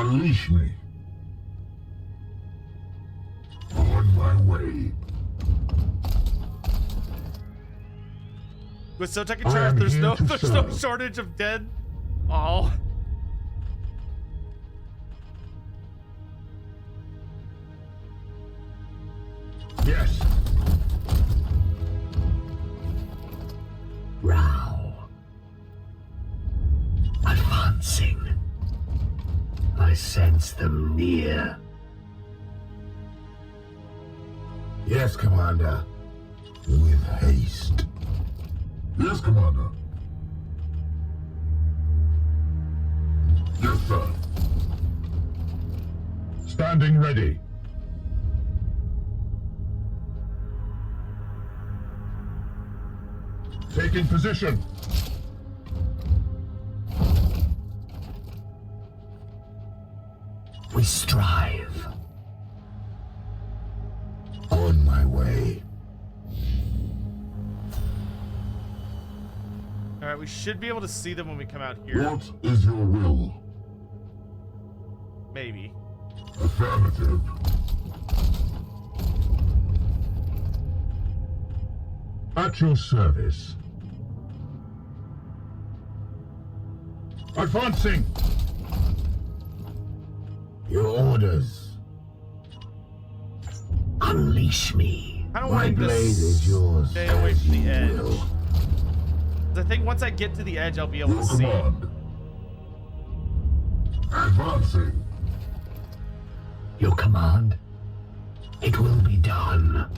Unleash me. On my way. With Sotek in charge, there's no shortage of dead. Oh. Yes. Row. Advancing. I sense them near. Yes, Commander. With haste. Yes, Commander. Yes, sir. Standing ready. Taking position. We strive. On my way. Alright, we should be able to see them when we come out here. What is your will? Maybe. Affirmative. At your service. Advancing! Your orders. Unleash me. I don't My want blade to is yours. stay away as from the you edge. will. 'Cause I think once I get to the edge, I'll be able Your to see. command. Advancing. Your command? It will be done.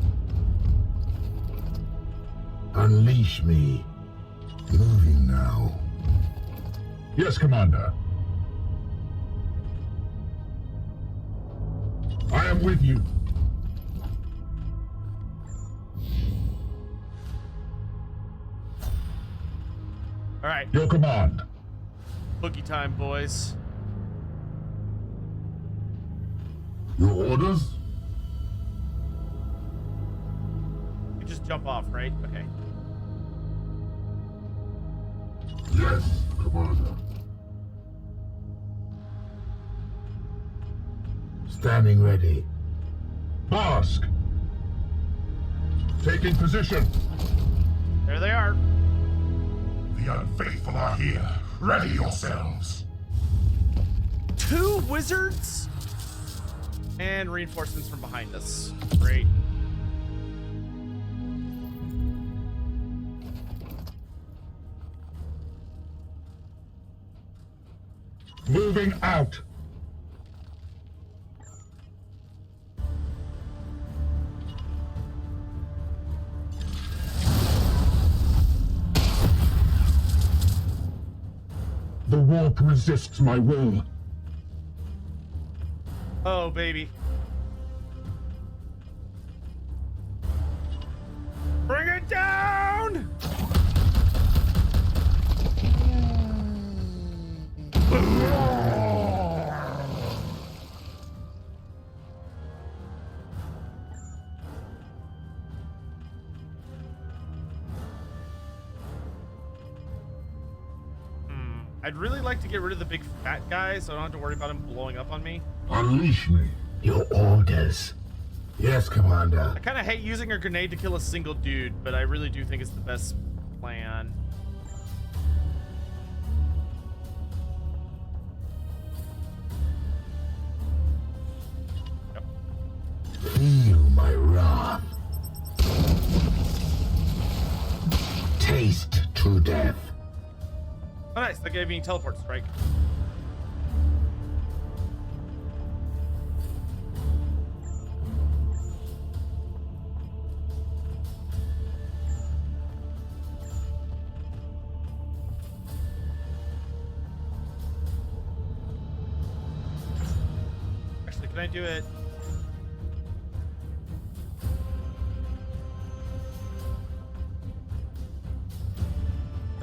Unleash me. Moving now. Yes, Commander. I am with you. Alright, Your command. boogie time, boys. Your orders? You just jump off, right? Okay. Yes, Commander. Standing ready. Mask. Taking position. There they are. The unfaithful are here. Ready yourselves. 2 wizards? And reinforcements from behind us. Great. Moving out. The warp resists my will. Oh, baby. Bring it down! I'd really like to get rid of the big fat guy so I don't have to worry about him blowing up on me. Unleash me. Your orders. Yes, Commander. I kind of hate using a grenade to kill a single dude, but I really do think it's the best plan. Yep. Feel my wrath. Taste true death. Oh, nice. That gave me teleport strike. Actually, can I do it?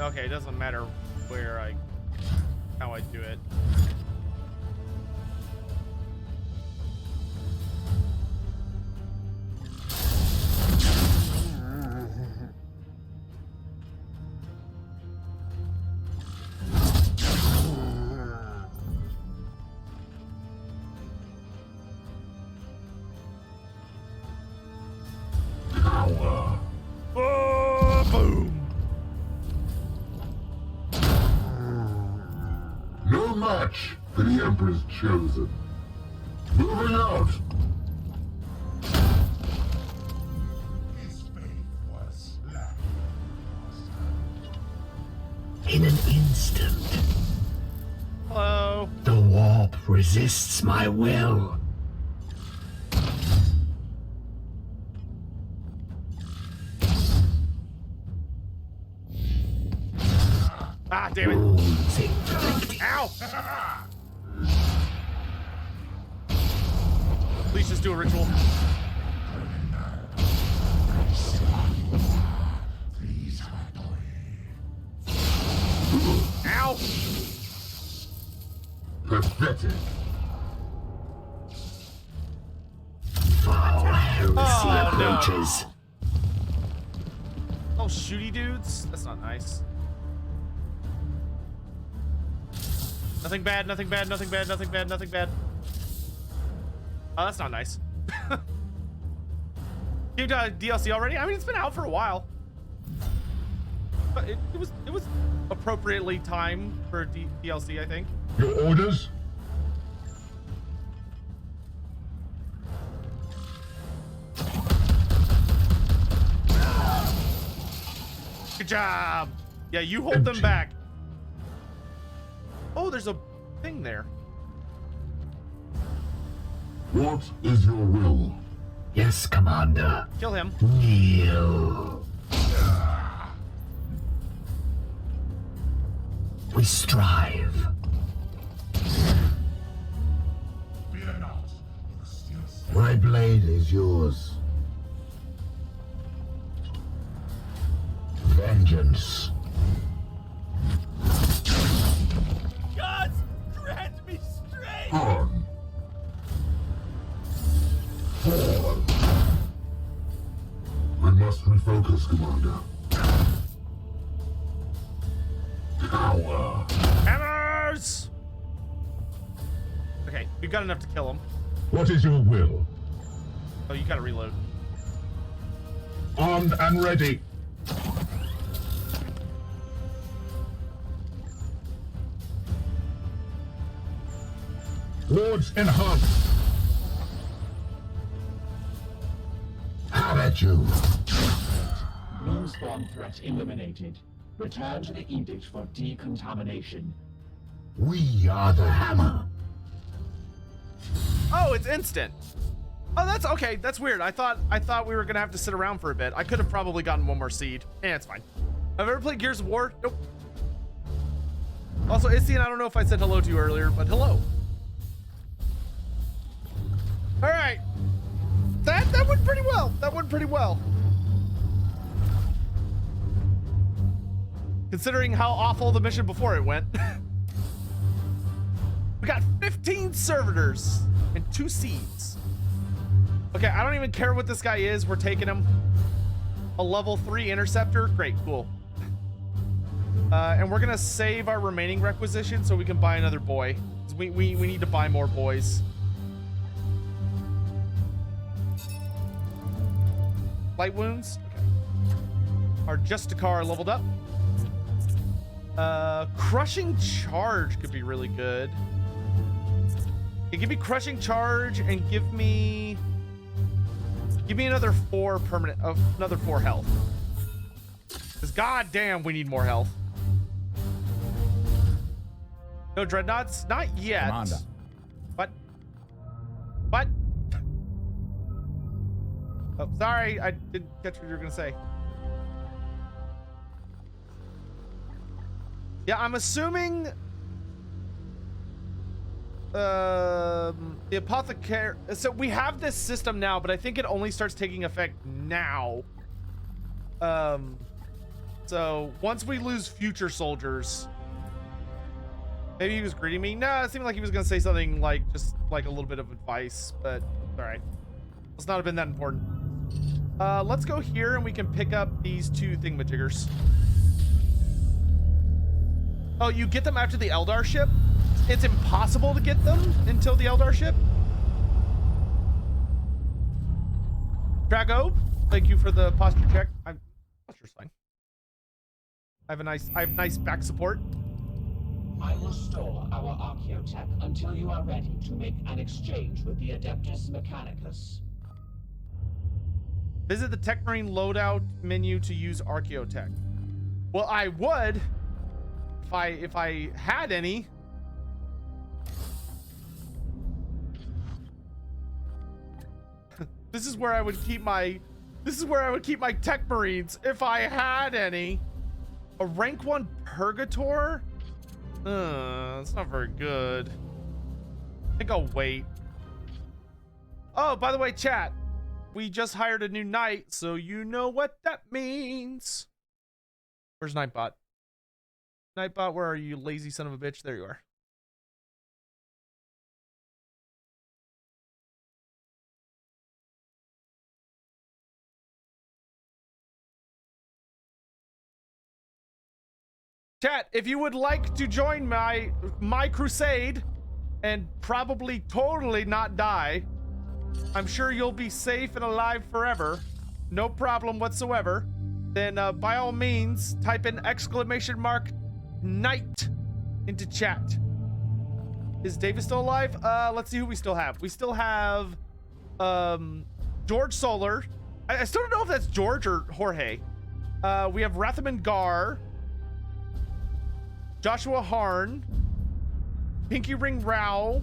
Okay, it doesn't matter how I do it. match for the Emperor's chosen. Moving out! His faith was In an instant, Hello. the warp resists my will. Ah, damn it. Wounds inflicted. Ow! Please just do a ritual. Ow! pathetic. Foul heresy Oh, no. approaches. Oh, shooty dudes? That's not nice. Nothing bad, nothing bad, nothing bad, nothing bad, nothing bad. Oh, that's not nice. You got DLC already? I mean, it's been out for a while. But it was appropriately timed for DLC, I think. Your orders? Good job. Yeah, you hold them back. Oh, there's a thing there. What is your will? Yes, Commander. Kill him. Kneel. We strive. Fear not. My blade is yours. Vengeance. Gods, grant me strength. On. Fall. I must refocus, Commander. Power. Hammers! Okay, we've got enough to kill him. What is your will? Oh, you gotta reload. Armed and ready. Wards enhanced. How at you? Blue spawn threat eliminated. Return to the edict for decontamination. We are the hammer. Oh, it's instant. Oh, that's okay. That's weird. I thought we were gonna have to sit around for a bit. I could have probably gotten one more seed. It's fine. Have you ever played Gears of War? Nope. Also, Istian, I don't know if I said hello to you earlier, but hello. All right. That went pretty well. That went pretty well. Considering how awful the mission before it went. We got 15 servitors and 2 seeds. Okay, I don't even care what this guy is. We're taking him. A level 3 interceptor. Great, cool. And we're gonna save our remaining requisition so we can buy another boy. We need to buy more boys. Light wounds. Okay. Our Justicar leveled up. Crushing charge could be really good. Okay, give me crushing charge and give me another 4 permanent, another 4 health. Because goddamn, we need more health. No dreadnoughts, not yet. Commander. What? What? Oh, sorry, I didn't catch what you were gonna say. Yeah, I'm assuming the apothecary. So we have this system now, but I think it only starts taking effect now. So once we lose future soldiers, maybe he was greeting me. No, it seemed like he was gonna say something like just like a little bit of advice, but all right. Must not have been that important. Let's go here and we can pick up these 2 thingamajiggers. Oh, you get them after the Eldar ship? It's impossible to get them until the Eldar ship? Drago, thank you for the posture check. Posture's fine. I have nice back support. I will store our Archaeotech until you are ready to make an exchange with the Adeptus Mechanicus. Visit the Tech Marine loadout menu to use Archaeotech. Well, I would if I had any. This is where I would keep my Tech Marines if I had any. A rank 1 Purgator? That's not very good. I think I'll wait. Oh, by the way, chat, we just hired a new knight, so you know what that means. Where's Nightbot? Nightbot, where are you, lazy son of a bitch? There you are. Chat, if you would like to join my crusade and probably totally not die, I'm sure you'll be safe and alive forever, no problem whatsoever, then by all means type in !knight into chat. Is Davis still alive? Let's see who we still have. We still have George Solar. I still don't know if that's George or Jorge. We have Rathaman Gar, Joshua Harn, Pinky Ring Rao,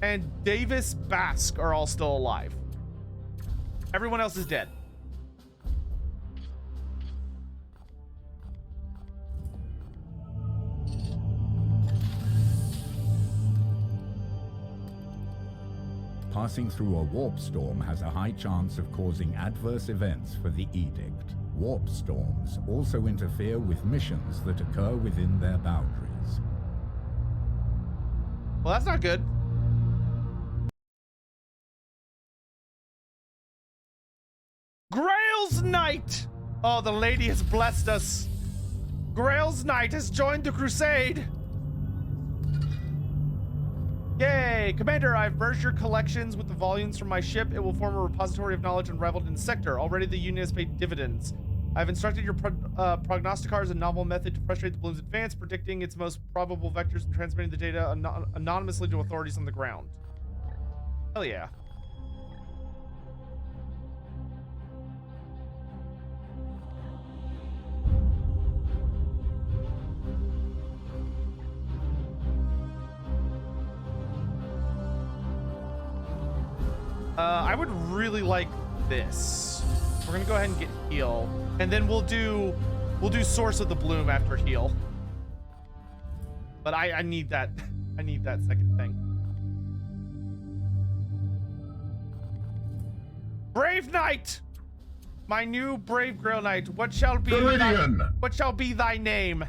and Davis Bask are all still alive. Everyone else is dead. Passing through a warp storm has a high chance of causing adverse events for the Edict. Warp storms also interfere with missions that occur within their boundaries. Well, that's not good. Grail's Knight! Oh, the lady has blessed us. Grail's Knight has joined the crusade. Yay! Commander, I've merged your collections with the volumes from my ship. It will form a repository of knowledge unrivaled in the sector. Already the Union has paid dividends. I've instructed your prognosticators a novel method to frustrate the Bloom's advance, predicting its most probable vectors and transmitting the data anonymously to authorities on the ground. Hell yeah. I would really like this. We're gonna go ahead and get heal, and then we'll do Source of the Bloom after heal. But I need that. I need that second thing. Brave Knight, my new brave Grail Knight. What shall be thy name?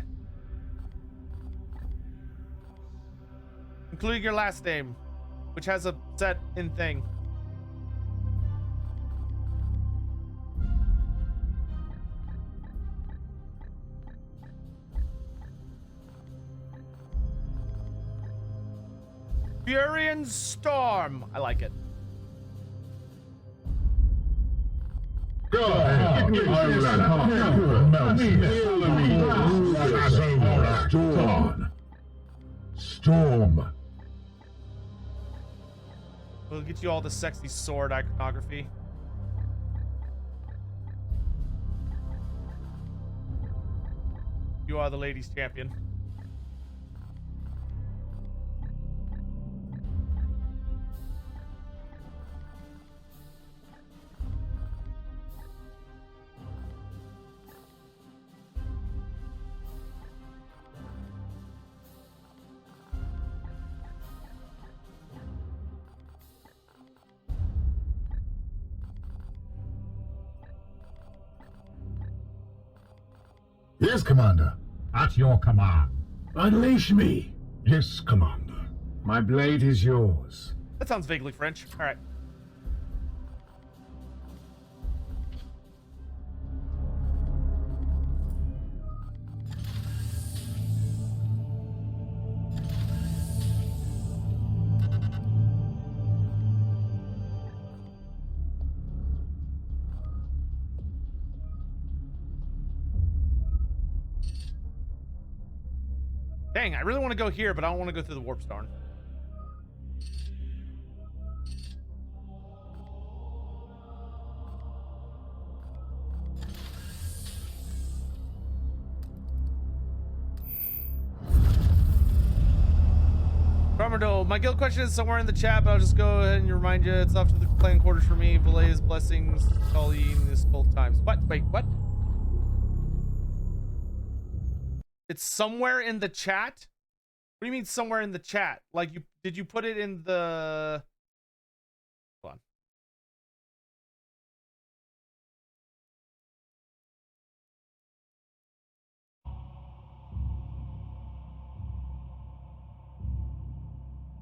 Including your last name, which has a set in thing. Furian Storm. I like it. Go ahead. Storm. We'll get you all the sexy sword iconography. You are the ladies' champion. Yes, Commander. At your command. Unleash me. Yes, Commander. My blade is yours. That sounds vaguely French. All right. Dang, I really want to go here, but I don't want to go through the warp storm. Farmerdo, my guild question is somewhere in the chat, but I'll just go ahead and remind you it's off to the clan quarters for me. Valet's blessings, calling this both times. What? Wait, what? It's somewhere in the chat? What do you mean somewhere in the chat? Like, did you put it in the... Hold on.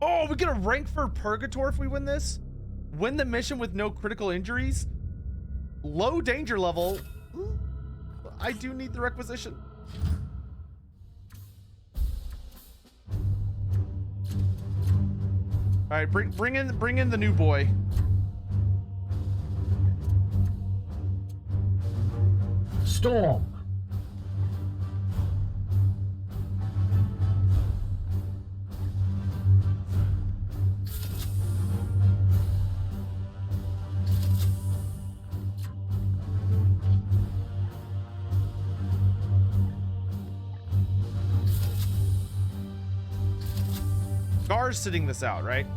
Oh, we get a rank for Purgator if we win this? Win the mission with no critical injuries? Low danger level? I do need the requisition. All right, bring in the new boy. Storm. Gar's sitting this out, right?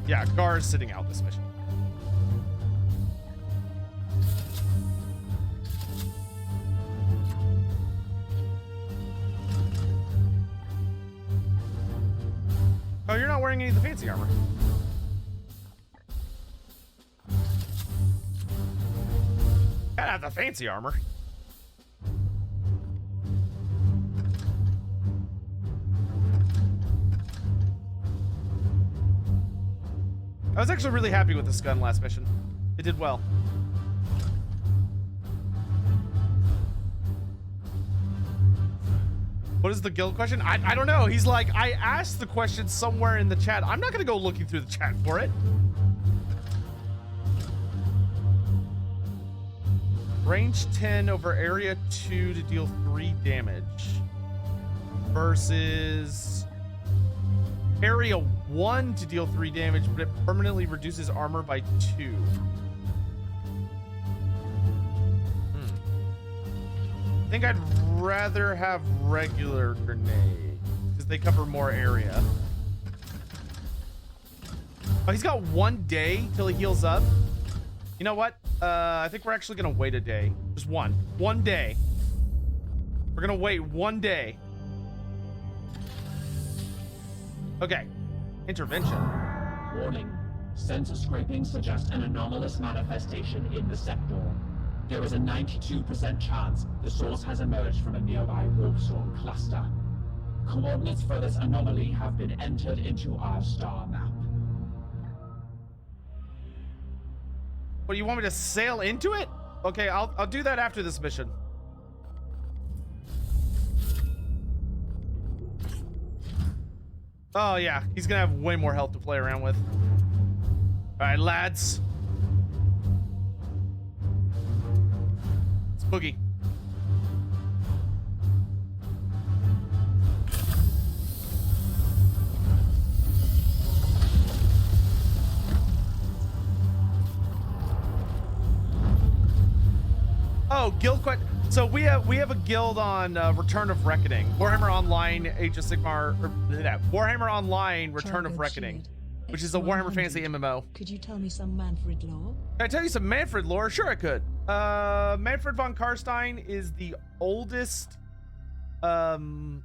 Yeah, Gar's sitting out this mission. Oh, you're not wearing any of the fancy armor. Gotta have the fancy armor. I was actually really happy with this gun last mission. It did well. What is the guild question? I don't know. He's like, I asked the question somewhere in the chat. I'm not gonna go looking through the chat for it. Range 10 over area 2 to deal 3 damage. Versus area 1 to deal 3 damage, but it permanently reduces armor by 2. I think I'd rather have regular grenade because they cover more area. Oh, he's got 1 day till he heals up. You know what? I think we're actually gonna wait a day. Just one day. We're gonna wait 1 day. Okay. Intervention. Warning. Sensor scraping suggests an anomalous manifestation in the sector. There is a 92% chance the source has emerged from a nearby warp storm cluster. Coordinates for this anomaly have been entered into our star map. What, do you want me to sail into it? Okay, I'll do that after this mission. Oh yeah, he's gonna have way more health to play around with. All right, lads. It's Boogie. Oh, guild quest. So we have a guild on Return of Reckoning, Warhammer Online, Age of Sigmar, or Warhammer Online, Return of Reckoning, which is a Warhammer Fantasy MMO. Could you tell me some Manfred lore? Can I tell you some Manfred lore? Sure, I could. Manfred von Karstein is the oldest, quote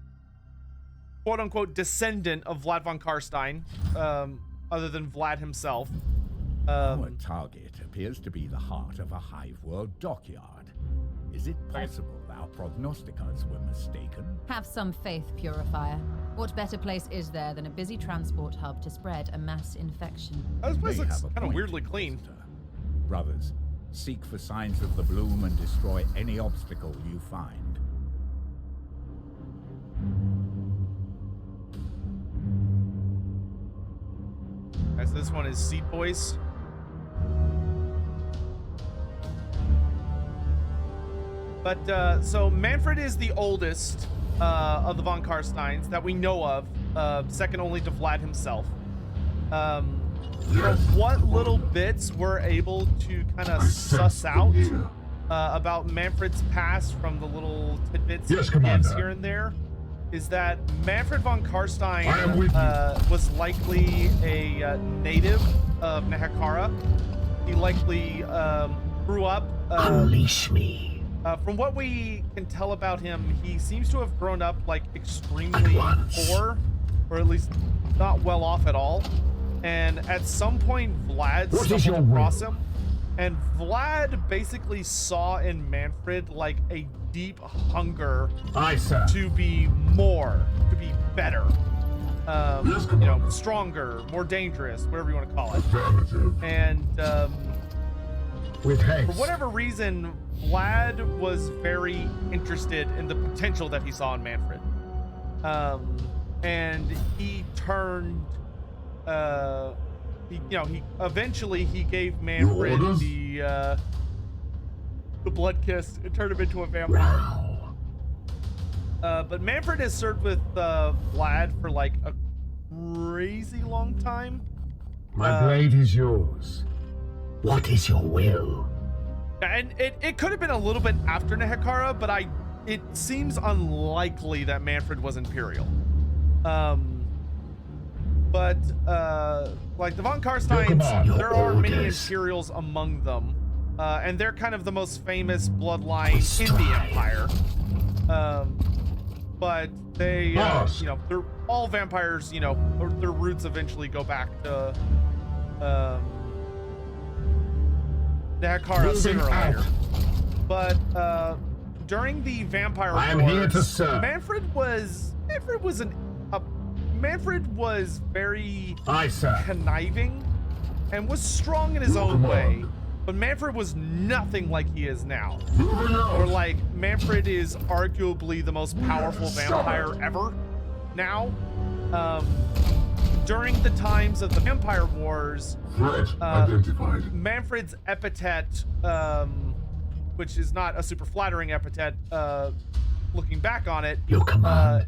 unquote, descendant of Vlad von Karstein, other than Vlad himself. Our target appears to be the heart of a hive world dockyard. Is it possible our prognosticators were mistaken? Have some faith, Purifier. What better place is there than a busy transport hub to spread a mass infection? Oh, this place They looks have a kind of point, weirdly clean. visitor. Brothers, seek for signs of the bloom and destroy any obstacle you find. As this one is Seed Boys. But so Manfred is the oldest of the von Karsteins that we know of, second only to Vlad himself. From what little bits we're able to kind of suss out about Manfred's past from the little tidbits Yes, he Commander. gives here and there is that Manfred von Karstein I am with was likely a native of Nehekara. He likely grew up. Unleash me. From what we can tell about him, he seems to have grown up like extremely poor, or at least not well off at all. And at some point, Vlad stumbled across him, and Vlad basically saw in Manfred like a deep hunger Aye, sir. to be more, to be better, you know, stronger, more dangerous, whatever you want to call it. Affirmative. And With haste. for whatever reason, Vlad was very interested in the potential that he saw in Manfred. And he turned, he eventually gave Manfred orders? the blood kiss and turned him into a vampire. But Manfred has served with Vlad for like a crazy long time. My blade is yours. What is your will? And it could have been a little bit after Nehekara, but it seems unlikely that Manfred was Imperial. But like the von Karsteins, there are many Imperials among them, and they're kind of the most famous bloodline in the Empire. But they, they're all vampires. You know, or their roots eventually go back to Nehekara sooner or later. But during the Vampire Wars, I am here to serve. Manfred was very Aye, sir. conniving and was strong in his own way. But Manfred was nothing like he is now. Or like Manfred is arguably the most powerful vampire ever now. During the times of the Vampire Wars, Threat identified. Manfred's epithet, which is not a super flattering epithet, looking back on it,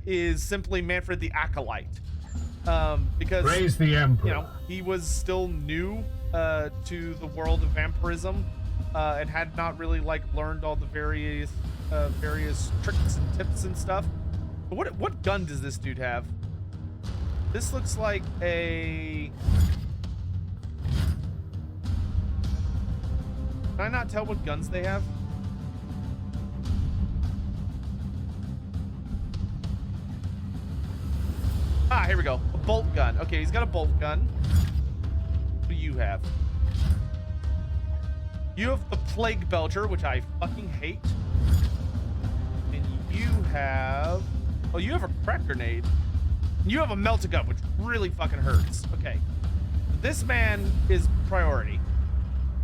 is simply Manfred the Acolyte. Because Praise the Emperor. you know, he was still new to the world of vampirism, and had not really like learned all the various tricks and tips and stuff. But what gun does this dude have? This looks like a... Can I not tell what guns they have? Ah, here we go. A bolt gun. Okay, he's got a bolt gun. What do you have? You have the Plague Belcher, which I fucking hate. And you have... Oh, you have a crack grenade. You have a melta gun, which really fucking hurts. Okay. This man is priority.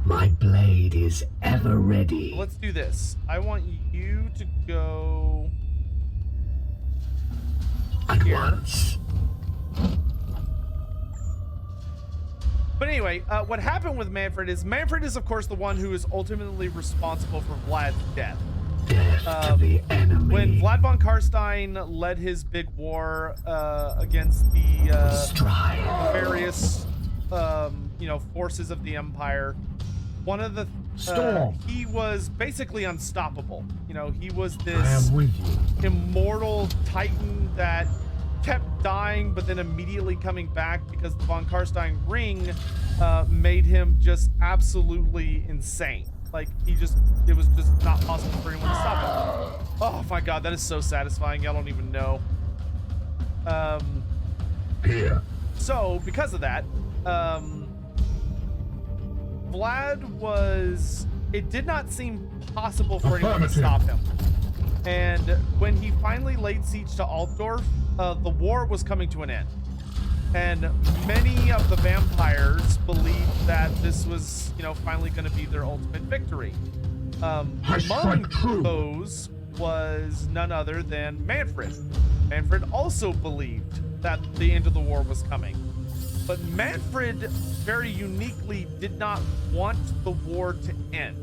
My blade is ever ready. So let's do this. I want you to go... At here. once. But anyway, what happened with Manfred is of course the one who is ultimately responsible for Vlad's death. Death to the enemy. When Vlad von Karstein led his big war against the various forces of the Empire, one of the he was basically unstoppable. You know, he was I this am with you. immortal titan that kept dying but then immediately coming back because the von Karstein ring made him just absolutely insane. Like, it was just not possible for anyone to stop him. Oh my god, that is so satisfying. Y'all don't even know. Here. So, because of that, it did not seem possible for anyone to stop him. And when he finally laid siege to Altdorf, the war was coming to an end. And many of the vampires believed that this was, finally going to be their ultimate victory. Among those was none other than Manfred. Manfred also believed that the end of the war was coming. But Manfred very uniquely did not want the war to end.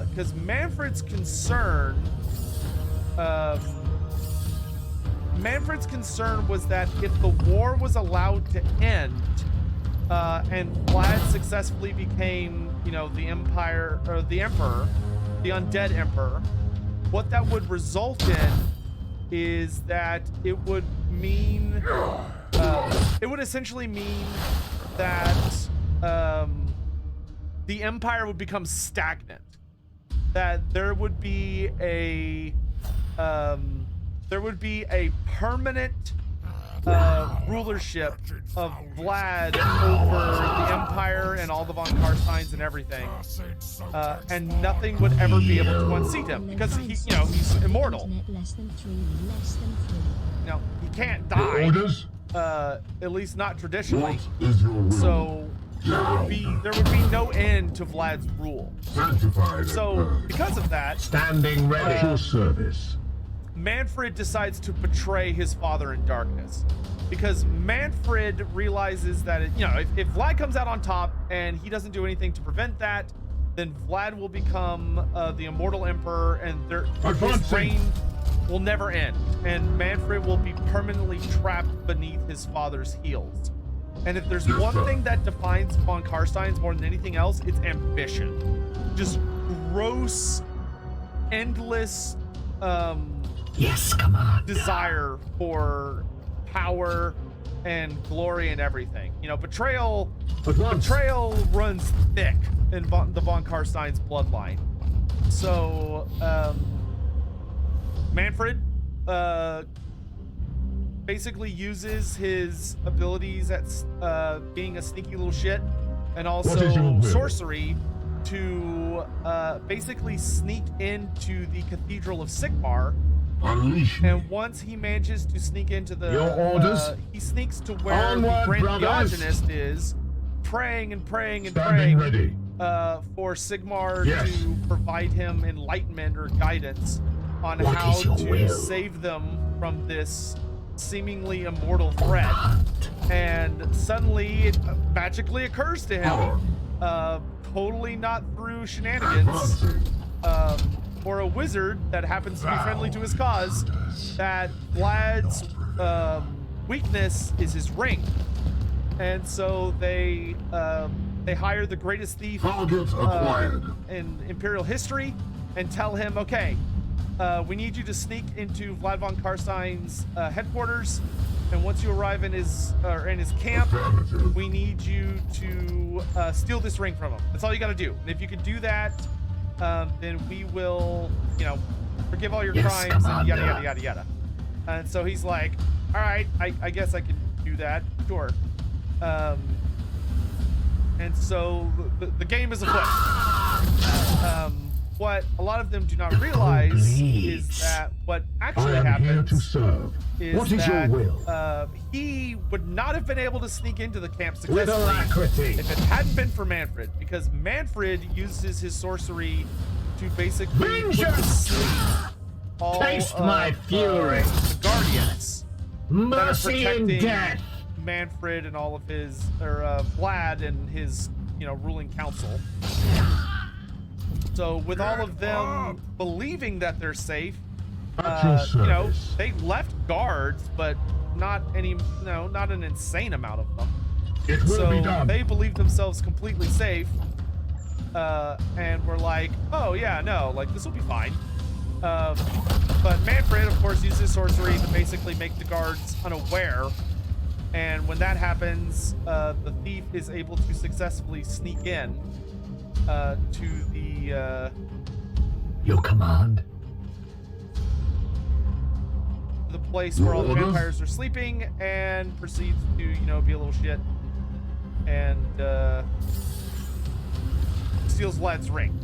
because Manfred's concern was that if the war was allowed to end, and Vlad successfully became, you know, the Empire, or the Emperor, the Undead Emperor, what that would result in is that it would mean, it would essentially mean that the Empire would become stagnant. That there would be a permanent rulership of Vlad over the Empire and all the von Karsteins and everything, and nothing would ever be able to unseat him because he, you know, he's immortal. No, he can't die. Orders? At least not traditionally. What is your will? So there would be no end to Vlad's rule. Sanctified. So because of that, Standing ready. At your service. Manfred decides to betray his father in darkness, because Manfred realizes that if Vlad comes out on top and he doesn't do anything to prevent that, then Vlad will become the immortal emperor, and his reign will never end, and Manfred will be permanently trapped beneath his father's heels. And if there's one thing that defines von Karsteins more than anything else, it's ambition. Just gross, endless Yes, Commander. desire for power and glory and everything. You know, betrayal runs thick in the von Karstein's bloodline. So Manfred basically uses his abilities at being a sneaky little shit, and also sorcery, to basically sneak into the Cathedral of Sigmar. Unleash me. And once he manages to sneak into the Your orders? he sneaks to where Onward, the Grand brothers. Theogenist is, praying and praying and Standing praying ready. for Sigmar Yes. to provide him enlightenment or guidance on What how is your to will? save them from this seemingly immortal threat. Hunt. And suddenly it magically occurs to him, totally not through shenanigans, Advancing. or a wizard that happens to be friendly to his cause, that Vlad's weakness is his ring. And so they hire the greatest thief Target acquired. in Imperial history and tell him, okay, we need you to sneak into Vlad von Karstein's headquarters, and once you arrive in his camp, Affirmative. we need you to steal this ring from him. That's all you got to do. And if you can do that, then we will, you know, forgive all your Yes, crimes and yada Commander. yada yada yada. And so he's like, all right, I guess I can do that, sure. And so the game is afoot. What a lot of them do not realize is that what I actually am here to happens serve. is What is that your will? he would not have been able to sneak into the camp With successfully alacrity. if it hadn't been for Manfred, because Manfred uses his sorcery to basically put to sleep all Taste of, my fury. the guardians that are Mercy and protecting death. Manfred and all of his, or Vlad and his, you know, ruling council. So with all of them believing that they're safe, At your you know, service. they left guards, but not an insane amount of them. It will So be done. they believe themselves completely safe, and we're like, oh yeah, no, like this will be fine. But Manfred, of course, uses sorcery to basically make the guards unaware, and when that happens, the thief is able to successfully sneak in to the Your command. place where all the vampires are sleeping, and proceeds to, you know, be a little shit, and steals Vlad's ring.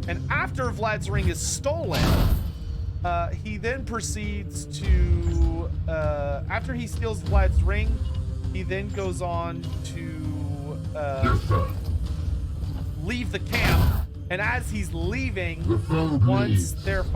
And after Vlad's ring is stolen, he then proceeds to, after he steals Vlad's ring, he then goes on to Yes, sir. leave the camp. And as he's leaving, The foe once bleeds. they're